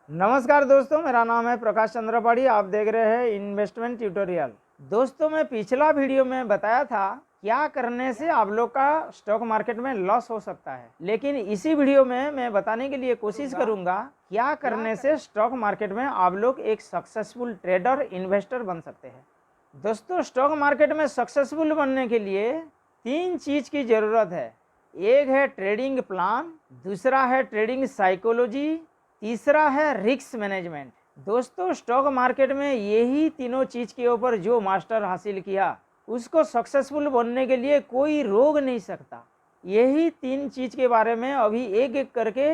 नमस्कार दोस्तों, मेरा नाम है प्रकाश चंद्रपाड़ी। आप देख रहे हैं इन्वेस्टमेंट ट्यूटोरियल। दोस्तों, मैं पिछला वीडियो में बताया था क्या करने से आप लोग का स्टॉक मार्केट में लॉस हो सकता है, लेकिन इसी वीडियो में मैं बताने के लिए कोशिश करूंगा क्या करने से स्टॉक मार्केट में आप लोग एक सक्सेसफुल ट्रेडर इन्वेस्टर बन सकते हैं। दोस्तों, स्टॉक मार्केट में सक्सेसफुल बनने के लिए 3 चीज की जरूरत है। एक है ट्रेडिंग प्लान, दूसरा है ट्रेडिंग साइकोलॉजी, तीसरा है रिस्क मैनेजमेंट। दोस्तों, स्टॉक मार्केट में यही तीनों चीज के ऊपर जो मास्टर हासिल किया उसको सक्सेसफुल बनने के लिए कोई रोक नहीं सकता। यही 3 चीज के बारे में अभी एक एक करके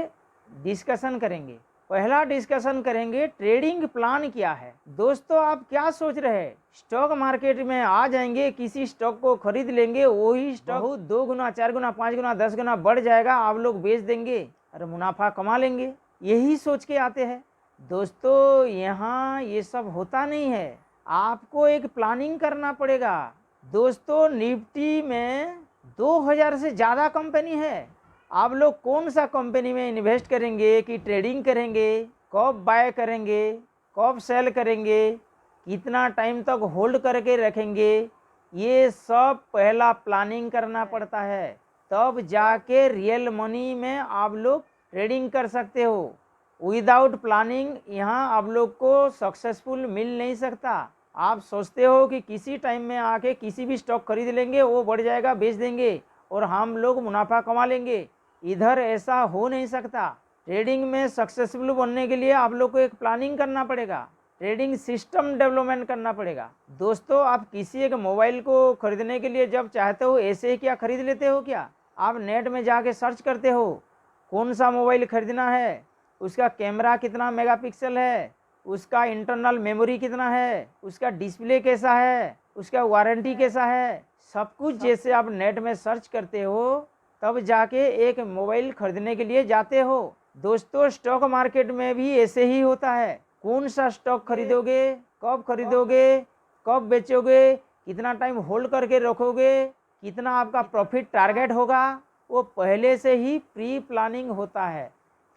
डिस्कशन करेंगे। पहला डिस्कशन करेंगे ट्रेडिंग प्लान क्या है। दोस्तों, आप क्या सोच रहे हैं, स्टॉक मार्केट में आ जाएंगे, किसी स्टॉक को खरीद लेंगे, वही स्टॉक 2 गुना 4 गुना 5 गुना 10 गुना बढ़ जाएगा, आप लोग बेच देंगे और मुनाफा कमा लेंगे, यही सोच के आते हैं। दोस्तों, यहाँ ये सब होता नहीं है, आपको एक प्लानिंग करना पड़ेगा। दोस्तों, निफ्टी में 2000 से ज़्यादा कंपनी है। आप लोग कौन सा कंपनी में इन्वेस्ट करेंगे कि ट्रेडिंग करेंगे, कब बाय करेंगे, कब सेल करेंगे, कितना टाइम तक होल्ड करके रखेंगे, ये सब पहला प्लानिंग करना पड़ता है। तब जाके रियल मनी में आप लोग ट्रेडिंग कर सकते हो। विदाउट प्लानिंग यहाँ आप लोग को सक्सेसफुल मिल नहीं सकता। आप सोचते हो कि किसी टाइम में आके किसी भी स्टॉक खरीद लेंगे, वो बढ़ जाएगा, बेच देंगे और हम लोग मुनाफा कमा लेंगे। इधर ऐसा हो नहीं सकता। ट्रेडिंग में सक्सेसफुल बनने के लिए आप लोग को एक प्लानिंग करना पड़ेगा, ट्रेडिंग सिस्टम डेवलपमेंट करना पड़ेगा। दोस्तों, आप किसी एक मोबाइल को खरीदने के लिए जब चाहते हो ऐसे ही क्या खरीद लेते हो क्या? आप नेट में जाके सर्च करते हो कौन सा मोबाइल खरीदना है, उसका कैमरा कितना मेगापिक्सल है, उसका इंटरनल मेमोरी कितना है, उसका डिस्प्ले कैसा है, उसका वारंटी कैसा है, सब कुछ जैसे आप नेट में सर्च करते हो तब जाके एक मोबाइल खरीदने के लिए जाते हो। दोस्तों, स्टॉक मार्केट में भी ऐसे ही होता है। कौन सा स्टॉक खरीदोगे, कब खरीदोगे, कब बेचोगे, कितना टाइम होल्ड करके रखोगे, कितना आपका प्रॉफिट टारगेट होगा, वो पहले से ही प्री प्लानिंग होता है।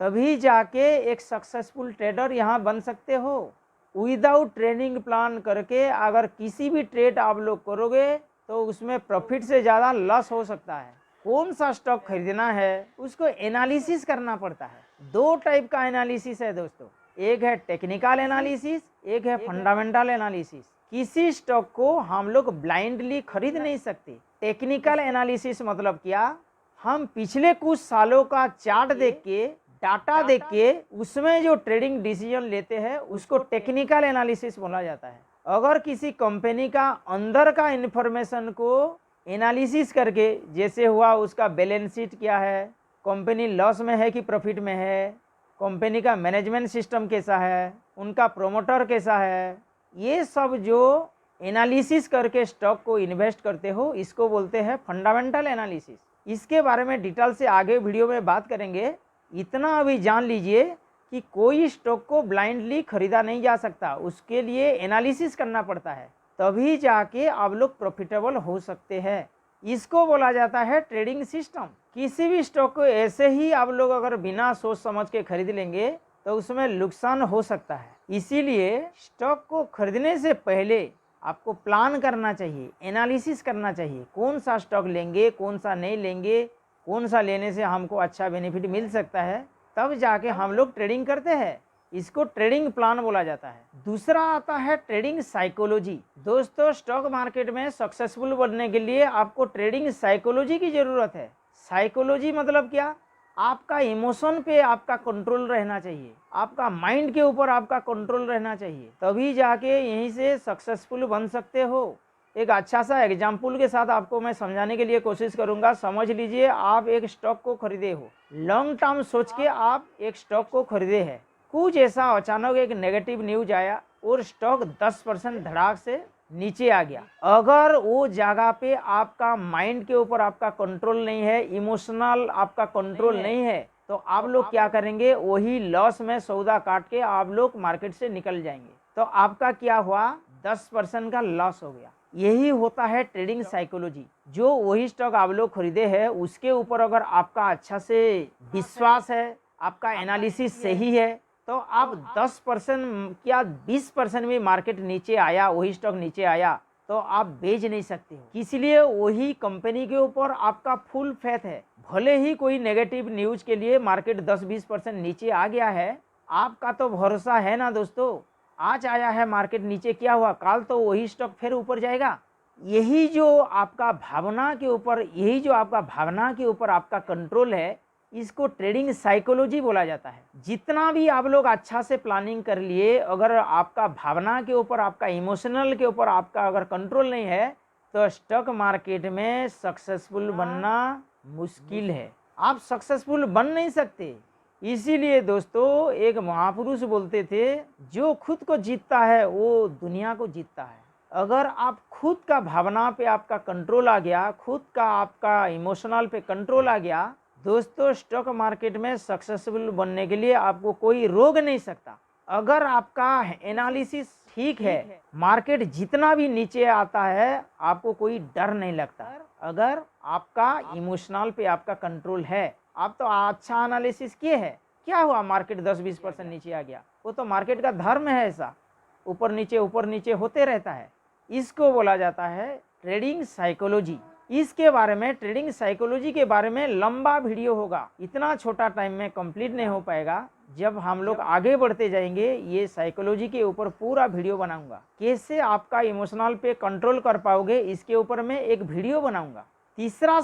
तभी जाके एक सक्सेसफुल ट्रेडर यहाँ बन सकते हो। विदाउट ट्रेडिंग प्लान करके अगर किसी भी ट्रेड आप लोग करोगे तो उसमें प्रॉफिट से ज़्यादा लॉस हो सकता है। कौन सा स्टॉक खरीदना है उसको एनालिसिस करना पड़ता है। 2 टाइप का एनालिसिस है दोस्तों, एक है टेक्निकल एनालिसिस, एक है फंडामेंटल एनालिसिस। किसी स्टॉक को हम लोग ब्लाइंडली खरीद नहीं सकते। टेक्निकल एनालिसिस मतलब क्या, हम पिछले कुछ सालों का चार्ट देख के, डाटा देख के उसमें जो ट्रेडिंग डिसीजन लेते हैं उसको टेक्निकल एनालिसिस बोला जाता है। अगर किसी कंपनी का अंदर का इंफॉर्मेशन को एनालिसिस करके, जैसे हुआ उसका बैलेंस शीट क्या है, कंपनी लॉस में है कि प्रॉफिट में है, कंपनी का मैनेजमेंट सिस्टम कैसा है, उनका प्रोमोटर कैसा है, ये सब जो एनालिसिस करके स्टॉक को इन्वेस्ट करते हो इसको बोलते हैं फंडामेंटल एनालिसिस। इसके बारे में डिटेल से आगे वीडियो में बात करेंगे। इतना अभी जान लीजिए कि कोई स्टॉक को ब्लाइंडली खरीदा नहीं जा सकता, उसके लिए एनालिसिस करना पड़ता है, तभी जाके आप लोग प्रॉफिटेबल हो सकते हैं। इसको बोला जाता है ट्रेडिंग सिस्टम। किसी भी स्टॉक को ऐसे ही आप लोग अगर बिना सोच समझ के खरीद लेंगे तो उसमें नुकसान हो सकता है। इसीलिए स्टॉक को खरीदने से पहले आपको प्लान करना चाहिए, एनालिसिस करना चाहिए, कौन सा स्टॉक लेंगे, कौन सा नहीं लेंगे, कौन सा लेने से हमको अच्छा बेनिफिट मिल सकता है, तब जाके हम लोग ट्रेडिंग करते हैं। इसको ट्रेडिंग प्लान बोला जाता है। दूसरा आता है ट्रेडिंग साइकोलॉजी। दोस्तों, स्टॉक मार्केट में सक्सेसफुल बनने के लिए आपको ट्रेडिंग साइकोलॉजी की जरूरत है। साइकोलॉजी मतलब क्या, आपका इमोशन पे आपका कंट्रोल रहना चाहिए, आपका माइंड के ऊपर आपका कंट्रोल रहना चाहिए, तभी जाके यहीं से सक्सेसफुल बन सकते हो। एक अच्छा सा एग्जाम्पल के साथ आपको मैं समझाने के लिए कोशिश करूंगा। समझ लीजिए, आप एक स्टॉक को खरीदे हो, लॉन्ग टर्म सोच के आप एक स्टॉक को खरीदे हैं। कुछ ऐसा अचानक एक नेगेटिव न्यूज आया और स्टॉक 10% धड़ाक से नीचे आ गया। अगर वो जगह पे आपका माइंड के ऊपर आपका कंट्रोल नहीं है, इमोशनल आपका कंट्रोल नहीं है, तो आप लोग क्या करेंगे, वही लॉस में सौदा काट के आप लोग मार्केट से निकल जाएंगे। तो आपका क्या हुआ, 10% का लॉस हो गया। यही होता है ट्रेडिंग साइकोलॉजी। जो वही स्टॉक आप लोग खरीदे हैं उसके ऊपर अगर आपका अच्छा से विश्वास है, आपका एनालिसिस सही है, तो आप 10% या 20% भी मार्केट नीचे आया, वही स्टॉक नीचे आया तो आप बेच नहीं सकते हो। इसलिए वही कंपनी के ऊपर आपका फुल फेथ है। भले ही कोई नेगेटिव न्यूज के लिए मार्केट 10-20% नीचे आ गया है, आपका तो भरोसा है ना दोस्तों। आज आया है मार्केट नीचे, क्या हुआ, कल तो वही स्टॉक फिर ऊपर जाएगा। यही जो आपका भावना के ऊपर आपका कंट्रोल है, इसको ट्रेडिंग साइकोलॉजी बोला जाता है। जितना भी आप लोग अच्छा से प्लानिंग कर लिए, अगर आपका भावना के ऊपर, आपका इमोशनल के ऊपर आपका अगर कंट्रोल नहीं है, तो स्टॉक मार्केट में सक्सेसफुल बनना मुश्किल है। आप सक्सेसफुल बन नहीं सकते। इसीलिए दोस्तों एक महापुरुष बोलते थे, जो खुद को जीतता है वो दुनिया को जीतता है। अगर आप खुद का भावना पे आपका कंट्रोल आ गया, खुद का आपका इमोशनल पे कंट्रोल आ गया, दोस्तों स्टॉक मार्केट में सक्सेसफुल बनने के लिए आपको कोई रोक नहीं सकता। अगर आपका एनालिसिस ठीक है, मार्केट जितना भी नीचे आता है आपको कोई डर नहीं लगता। अगर आपका इमोशनल पे आपका कंट्रोल है, आप तो अच्छा एनालिसिस किए हैं, क्या हुआ मार्केट 10-20% नीचे आ गया, वो तो मार्केट का धर्म है, ऐसा ऊपर नीचे होते रहता है। इसको बोला जाता है ट्रेडिंग साइकोलॉजी। इसके बारे में, ट्रेडिंग साइकोलॉजी के बारे में लंबा वीडियो होगा, इतना छोटा टाइम में कंप्लीट नहीं हो पाएगा। जब हम लोग आगे बढ़ते जाएंगे, ये साइकोलॉजी के ऊपर पूरा वीडियो बनाऊंगा। कैसे आपका इमोशनल पे कंट्रोल कर पाओगे, इसके ऊपर मैं एक वीडियो बनाऊंगा। तीसरा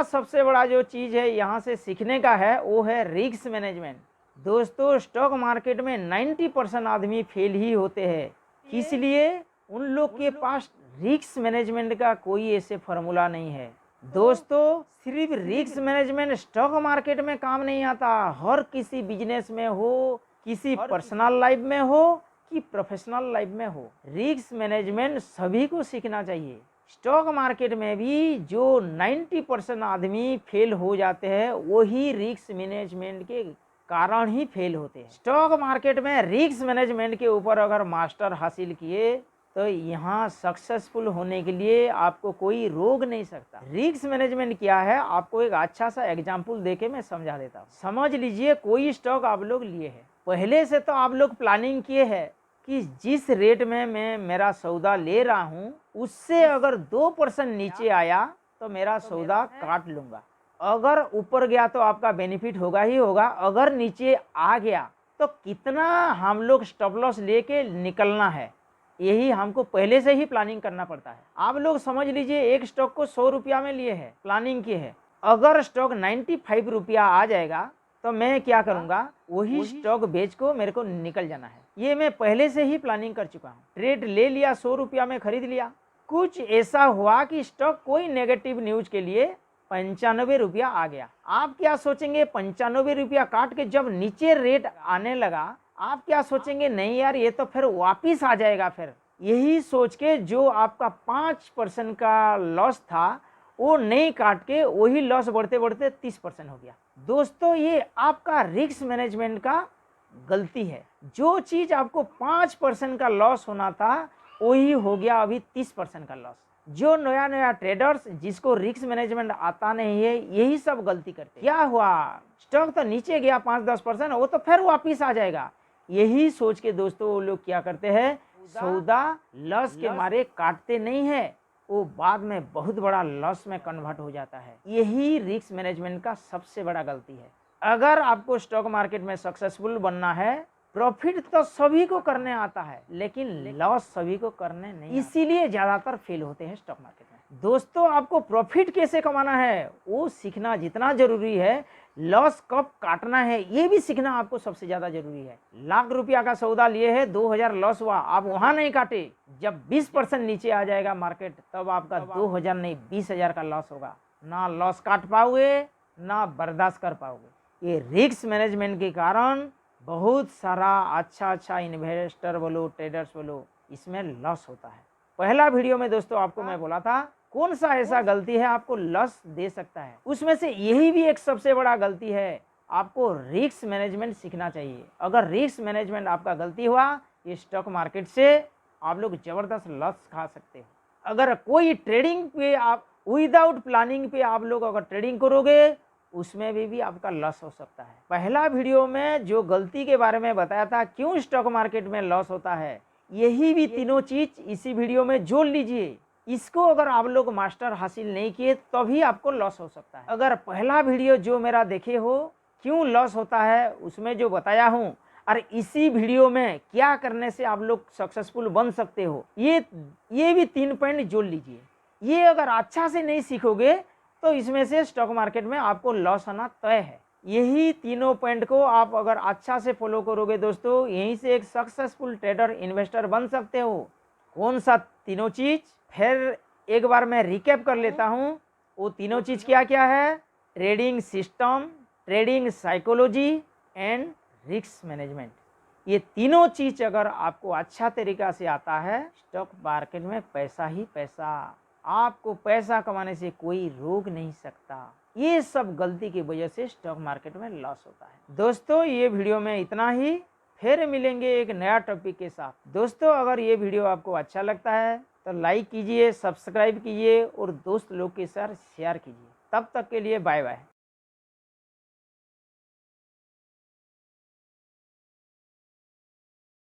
सबसे बड़ा जो चीज़ है यहाँ से सीखने का है, वो है रिस्क मैनेजमेंट। दोस्तों स्टॉक मार्केट में 90% आदमी फेल ही होते हैं, इसलिए उन लोग के पास रिस्क मैनेजमेंट का कोई ऐसे फॉर्मूला नहीं है। दोस्तों सिर्फ रिस्क मैनेजमेंट स्टॉक मार्केट में काम नहीं आता, हर किसी बिजनेस में हो, किसी पर्सनल लाइफ में हो कि प्रोफेशनल लाइफ में हो, रिस्क मैनेजमेंट सभी को सीखना चाहिए। स्टॉक मार्केट में भी जो 90% आदमी फेल हो जाते हैं, वही रिस्क मैनेजमेंट के कारण ही फेल होते हैं। स्टॉक मार्केट में रिस्क मैनेजमेंट के ऊपर अगर मास्टर हासिल किए, तो यहाँ सक्सेसफुल होने के लिए आपको कोई रोक नहीं सकता। रिस्क मैनेजमेंट क्या है, आपको एक अच्छा सा एग्जाम्पल देके मैं समझा देता हूँ। समझ लीजिए कोई स्टॉक आप लोग लिए है, पहले से तो आप लोग प्लानिंग किए है कि जिस रेट में मैं मेरा सौदा ले रहा हूँ, उससे अगर 2% नीचे आया तो मेरा सौदा काट लूंगा। अगर ऊपर गया तो आपका बेनिफिट होगा ही होगा, अगर नीचे आ गया तो कितना हम लोग स्टॉप लॉस लेके निकलना है, यही हमको पहले से ही प्लानिंग करना पड़ता है। आप लोग समझ लीजिए एक स्टॉक को 100 रुपया में लिए है, प्लानिंग की है, अगर स्टॉक 95 रुपया आ जाएगा तो मैं क्या करूंगा, वही स्टॉक बेच को मेरे को निकल जाना है। ये मैं पहले से ही प्लानिंग कर चुका हूँ। ट्रेड ले लिया, 100 रुपया में खरीद लिया। कुछ ऐसा हुआ कि स्टॉक कोई नेगेटिव न्यूज के लिए 95 रुपया आ गया। आप क्या सोचेंगे, 95 रुपया काट के जब नीचे रेट आने लगा, आप क्या सोचेंगे, नहीं यार ये तो फिर वापिस आ जाएगा। फिर यही सोच के जो आपका 5% का लॉस था, वो नहीं काट के वही लॉस बढ़ते बढ़ते 30% हो गया। दोस्तों ये आपका रिस्क मैनेजमेंट का गलती है। जो चीज आपको 5% का लॉस होना था, वही हो गया अभी 30% का लॉस। जो नया ट्रेडर्स जिसको रिस्क मैनेजमेंट आता नहीं है, यही सब गलती करते। क्या हुआ, स्टॉक तो नीचे गया 5-10%, वो तो फिर वापिस आ जाएगा। यही सोच के दोस्तों वो लोग क्या करते हैं, सौदा लॉस के मारे काटते नहीं है, वो बाद में बहुत बड़ा लॉस में कन्वर्ट हो जाता है। यही रिस्क मैनेजमेंट का सबसे बड़ा गलती है। अगर आपको स्टॉक मार्केट में सक्सेसफुल बनना है, प्रॉफिट तो सभी को करने आता है, लेकिन लॉस सभी को करने नहीं, इसीलिए ज्यादातर फेल होते हैं स्टॉक मार्केट में। दोस्तों आपको प्रॉफिट कैसे कमाना है वो सीखना जितना जरूरी है, लॉस कब काटना है ये भी सीखना आपको सबसे ज्यादा जरूरी है। लाख रुपया का सौदा लिए है, 2000 लॉस हुआ, आप वहां नहीं काटे। जब 20% नीचे आ जाएगा मार्केट, तब आपका 2000 नहीं 20,000 का लॉस होगा। ना लॉस काट पाओगे, ना बर्दाश्त कर पाओगे। ये रिस्क मैनेजमेंट के कारण बहुत सारा अच्छा इन्वेस्टर बोलो, ट्रेडर्स बोलो, इसमें लॉस होता है। पहला वीडियो में दोस्तों आपको मैं बोला था कौन सा ऐसा गलती है आपको लॉस दे सकता है, उसमें से यही भी एक सबसे बड़ा गलती है। आपको रिस्क मैनेजमेंट सीखना चाहिए। अगर रिस्क मैनेजमेंट आपका गलती हुआ, ये स्टॉक मार्केट से आप लोग जबरदस्त लॉस खा सकते हो। अगर कोई ट्रेडिंग पे आप विदाउट प्लानिंग पे आप लोग अगर ट्रेडिंग करोगे, उसमें भी आपका लॉस हो सकता है। पहला वीडियो में जो गलती के बारे में बताया था क्यों स्टॉक मार्केट में लॉस होता है, यही भी तीनों चीज इसी वीडियो में जोड़ लीजिए। इसको अगर आप लोग मास्टर हासिल नहीं किए तभी आपको लॉस हो सकता है। अगर पहला वीडियो जो मेरा देखे हो क्यों लॉस होता है उसमें जो बताया हूँ, और इसी वीडियो में क्या करने से आप लोग सक्सेसफुल बन सकते हो, ये भी 3 पॉइंट जोड़ लीजिए। ये अगर अच्छा से नहीं सीखोगे तो इसमें से स्टॉक मार्केट में आपको लॉस होना तय है। यही तीनों पॉइंट को आप अगर अच्छा से फॉलो करोगे दोस्तों, यहीं से एक सक्सेसफुल ट्रेडर इन्वेस्टर बन सकते हो। कौन सा तीनों चीज, फिर एक बार मैं रिकैप कर लेता हूँ। वो तीनों चीज क्या क्या है? Trading system, trading psychology and risk management. ये तीनों चीज अगर आपको अच्छा तरीका से आता है, स्टॉक मार्केट में पैसा ही पैसा, आपको पैसा कमाने से कोई रोक नहीं सकता। ये सब गलती की वजह से स्टॉक मार्केट में लॉस होता है। दोस्तों ये वीडियो में इतना ही, फिर मिलेंगे एक नया टॉपिक के साथ। दोस्तों अगर ये वीडियो आपको अच्छा लगता है तो लाइक कीजिए, सब्सक्राइब कीजिए और दोस्त लोग के साथ शेयर कीजिए। तब तक के लिए बाय बाय।